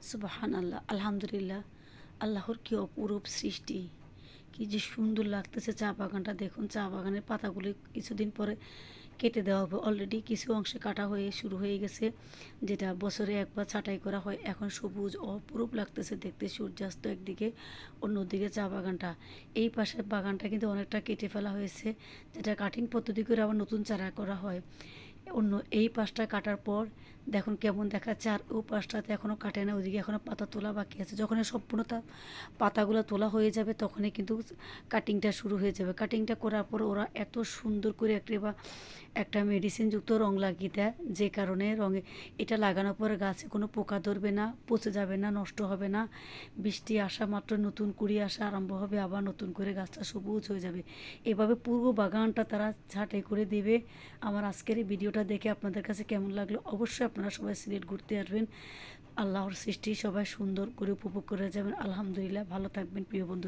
সুবহানাল্লাহ, আলহামদুলিল্লাহ। আল্লাহর কি অপরূপ সৃষ্টি! কি যে সুন্দর লাগতেছে চা বাগানটা দেখুন। চা বাগানের পাতাগুলি কিছুদিন পরে কেটে দেওয়া হবে। অলরেডি কিছু অংশে কাটা হয়ে শুরু হয়ে গেছে, যেটা বছরে একবার ছাঁটাই করা হয়। এখন সবুজ অপরূপ লাগতেছে দেখতে, সূর্যাস্ত একদিকে, অন্যদিকে চা বাগানটা। এই পাশের বাগানটা কিন্তু অনেকটা কেটে ফেলা হয়েছে, যেটা কাটিং পদ্ধতি করে আবার নতুন চারা করা হয়। অন্য এই পাশটা কাটার পর দেখুন কেমন দেখাচ্ছে, আর ও পাশটাতে এখনও কাটে না, ওইদিকে এখনও পাতা তোলা বাকি আছে। যখন সম্পূর্ণ পাতাগুলো তোলা হয়ে যাবে তখনই কিন্তু কাটিংটা শুরু হয়ে যাবে। কাটিংটা করার পর ওরা এত সুন্দর করে একটা মেডিসিনযুক্ত রং লাগিয়ে দেয়, যে কারণে রঙে এটা লাগানোর পরে গাছে কোনো পোকা ধরবে না, পচে যাবে না, নষ্ট হবে না। বৃষ্টি আসা মাত্র নতুন কুড়ি আসা আরম্ভ হবে, আবার নতুন করে গাছটা সবুজ হয়ে যাবে। এভাবে পুরো বাগানটা তারা ছাঁটাই করে দেবে। আমার আজকের এই ভিডিওটা দেখে আপনাদের কাছে কেমন লাগলো অবশ্যই আপনারা সবাই সিলেট ঘুরতে আসবেন। আল্লাহর সৃষ্টি সবাই সুন্দর করে উপভোগ করে যাবেন। আলহামদুলিল্লাহ, ভালো থাকবেন প্রিয় বন্ধু।